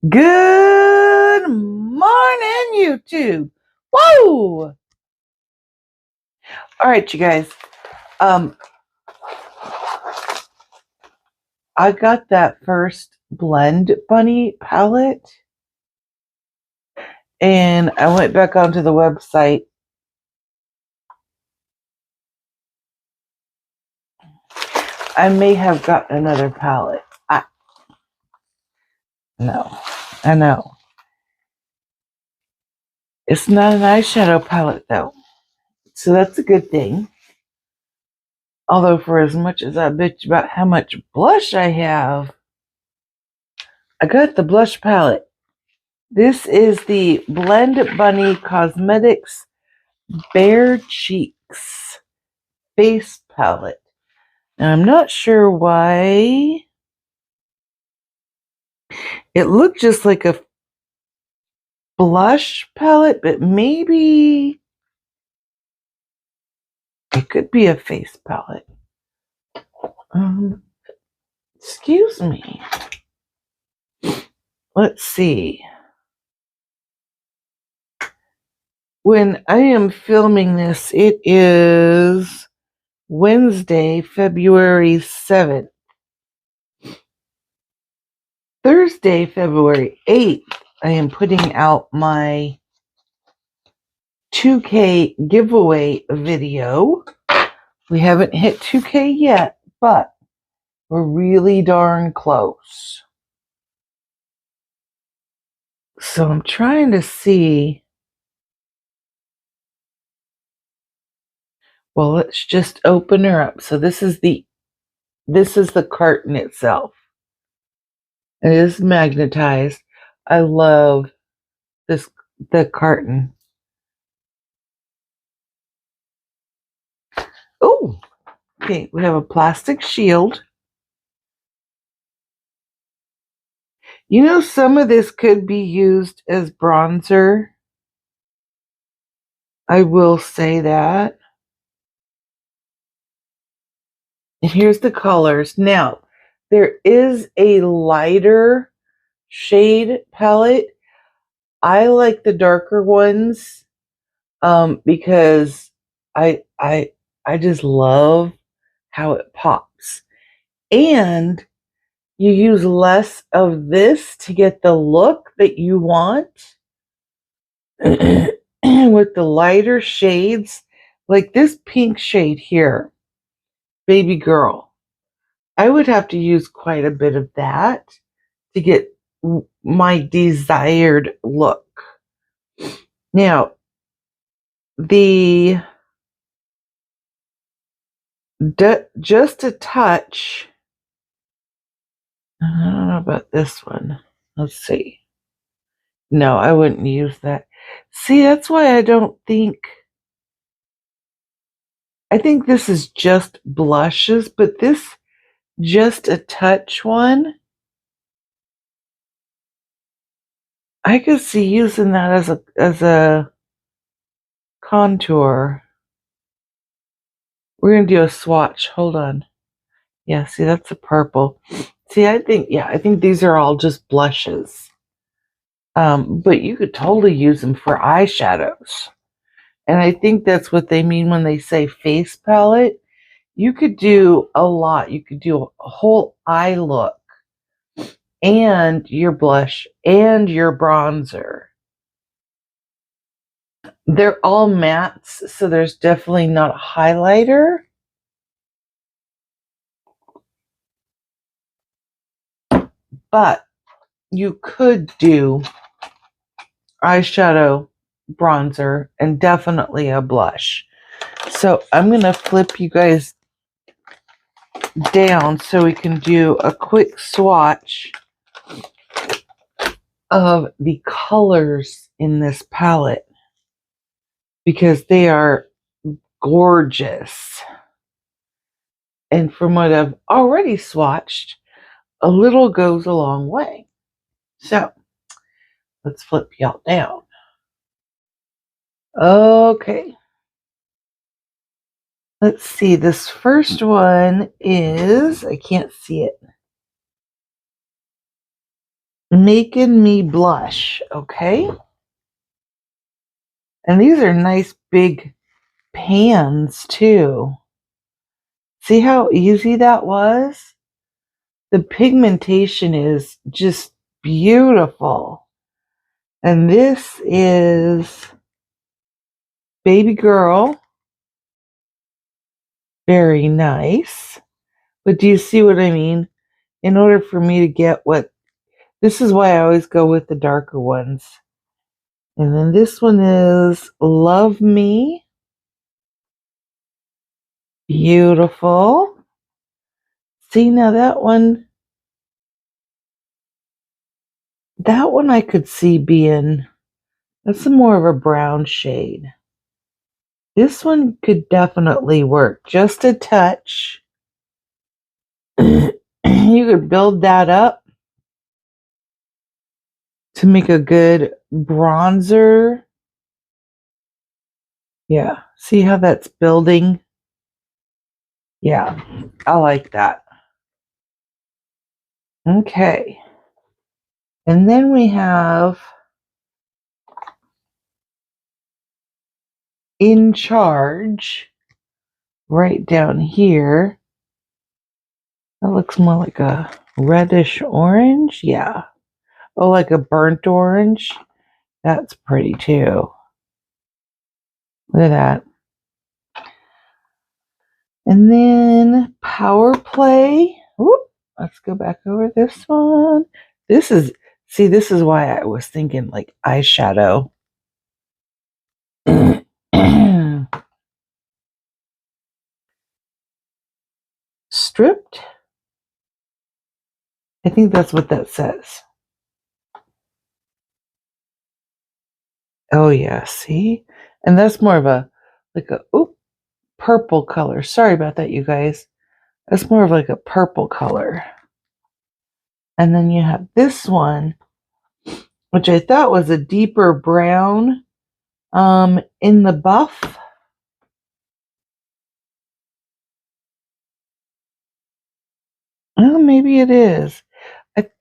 Good morning, YouTube. Whoa! All right, you guys. I got that first Blend Bunny palette, and I went back onto the website. I may have got another palette. No, I know. It's not an eyeshadow palette, though. So that's a good thing. Although, for as much as I bitch about how much blush I have, I got the blush palette. This is the Blend Bunny Cosmetics Bare Cheeks face palette. Now, I'm not sure why. It looked just like a blush palette, but maybe it could be a face palette. Excuse me. Let's see. When I am filming this, it is Wednesday, February 7th. Thursday, February 8th, I am putting out my 2K giveaway video. We haven't hit 2K yet, but we're really darn close. So I'm trying to see. Well, let's just open her up. So this is the carton itself. It is magnetized. I love the carton. Oh, okay. We have a plastic shield. You know, some of this could be used as bronzer. I will say that. And here's the colors. Now, there is a lighter shade palette. I like the darker ones because I just love how it pops. And you use less of this to get the look that you want. With the lighter shades, like this pink shade here, Baby Girl, I would have to use quite a bit of that to get my desired look. Now, just a touch. I don't know about this one. Let's see. No, I wouldn't use that. See, that's why I think this is just blushes, but this just a touch one, I could see using that as a contour. We're gonna do a swatch. Hold on. Yeah, see, that's a purple. See, I think these are all just blushes. But you could totally use them for eyeshadows. And I think that's what they mean when they say face palette. You could do a lot. You could do a whole eye look and your blush and your bronzer. They're all mattes, so there's definitely not a highlighter. But you could do eyeshadow, bronzer, and definitely a blush. So I'm going to flip you guys down so we can do a quick swatch of the colors in this palette because they are gorgeous. And from what I've already swatched, a little goes a long way. So let's flip y'all down. Okay. Let's see. This first one is, I can't see it. making me blush, okay? And these are nice big pans too. See how easy that was? The pigmentation is just beautiful. And this is Baby Girl. Very nice. But do you see what I mean? In order for me to get what... This is why I always go with the darker ones. And then this one is Love Me. Beautiful. See, now that one I could see being... That's more of a brown shade. This one could definitely work. Just a touch. You could build that up to make a good bronzer. Yeah, see how that's building? Yeah, I like that. Okay. And then we have In Charge right down here. That looks more like a reddish orange. Yeah. Oh, like a burnt orange. That's pretty too. Look at that. And then Power Play. Whoop. Let's go back over this one. This is why I was thinking like eyeshadow. Stripped? I think that's what that says. Oh yeah, see? And that's more of a purple color. Sorry about that, you guys. That's more of like a purple color. And then you have this one, which I thought was a deeper brown in the buff. Oh, maybe it is.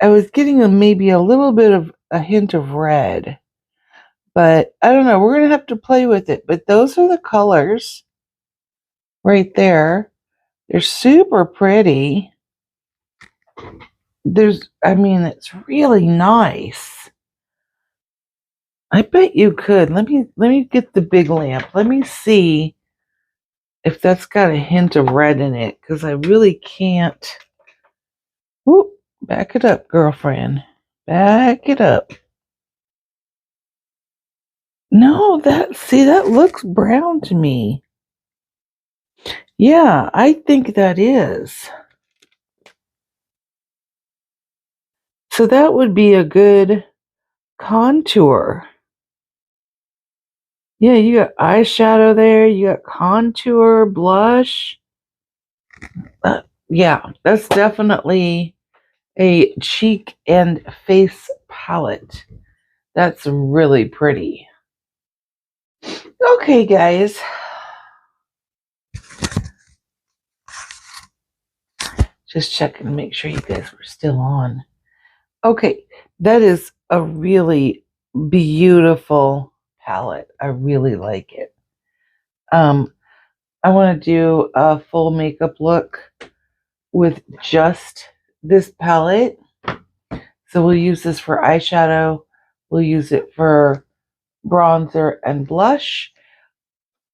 I was getting maybe a little bit of a hint of red. But I don't know. We're going to have to play with it. But those are the colors right there. They're super pretty. It's really nice. I bet you could. Let me get the big lamp. Let me see if that's got a hint of red in it, because I really can't. Whoop, back it up, girlfriend. Back it up. No, that looks brown to me. Yeah, I think that is. So that would be a good contour. Yeah, you got eyeshadow there, you got contour, blush. Yeah, that's definitely a cheek and face palette. That's really pretty. Okay, guys. Just checking to make sure you guys were still on. Okay, that is a really beautiful palette. I really like it. I want to do a full makeup look with just this palette. So we'll use this for eyeshadow. We'll use it for bronzer and blush.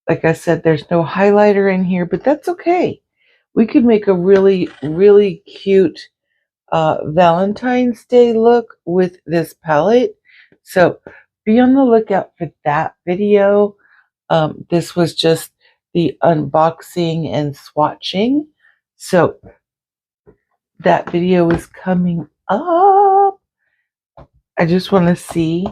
Like I said, there's no highlighter in here, but that's okay. We could make a really, really cute Valentine's Day look with this palette. So be on the lookout for that video. This was just the unboxing and swatching. So that video is coming up. I just want to see.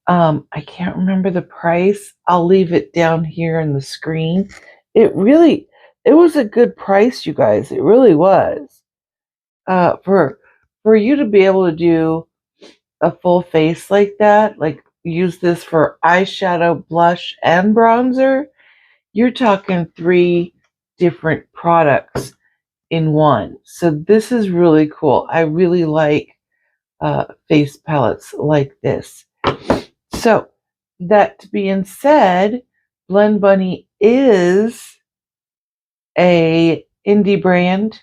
I can't remember the price. I'll leave it down here in the screen. It was a good price, you guys. It really was. For you to be able to do a full face like that, like use this for eyeshadow, blush, and bronzer, you're talking 3 different products in one. So this is really cool. I really like face palettes like this. So, that being said, Blend Bunny is a indie brand.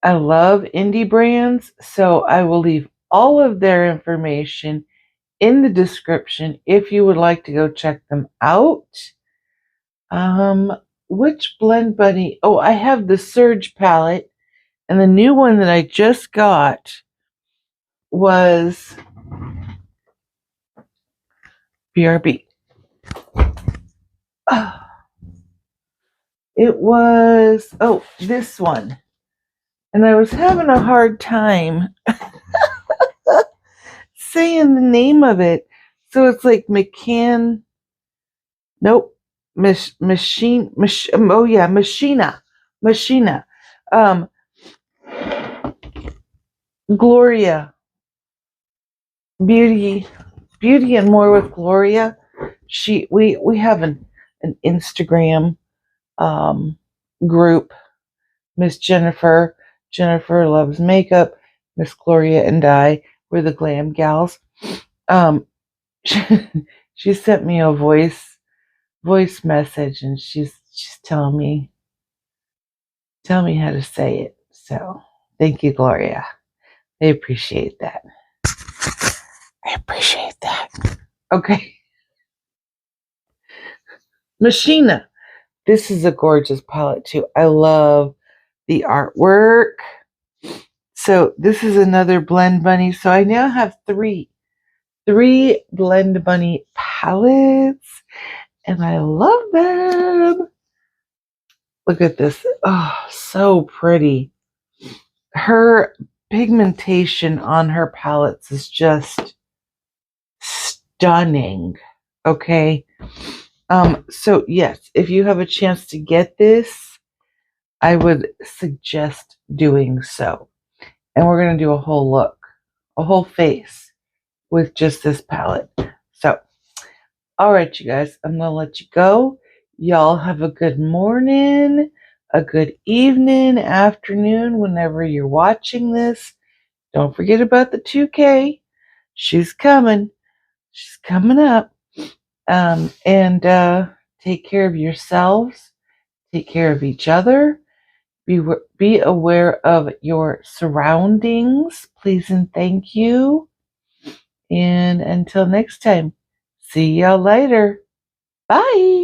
I love indie brands, so I will leave all of their information in the description if you would like to go check them out. Which Blend Bunny? Oh, I have the Surge palette, and the new one that I just got was BRB. It was, oh, this one. And I was having a hard time saying the name of it. So it's like Machina. Um, Gloria. Beauty and More with Gloria. We have an Instagram group. Miss Jennifer. Jennifer loves makeup. Miss Gloria and I were the Glam gals. She sent me a voice message, and she's telling me how to say it. So thank you, Gloria. I appreciate that. Okay. Machina. This is a gorgeous palette too. I love the artwork. So this is another Blend Bunny. So I now have three Blend Bunny palettes, and I love them. Look at this. Oh, so pretty. Her pigmentation on her palettes is just stunning. Okay. So yes, if you have a chance to get this, I would suggest doing so. And we're going to do a whole look, a whole face with just this palette. So, all right, you guys, I'm going to let you go. Y'all have a good morning, a good evening, afternoon, whenever you're watching this. Don't forget about the 2K. She's coming. She's coming up. And take care of yourselves. Take care of each other. Be aware of your surroundings. Please and thank you. And until next time, see y'all later. Bye.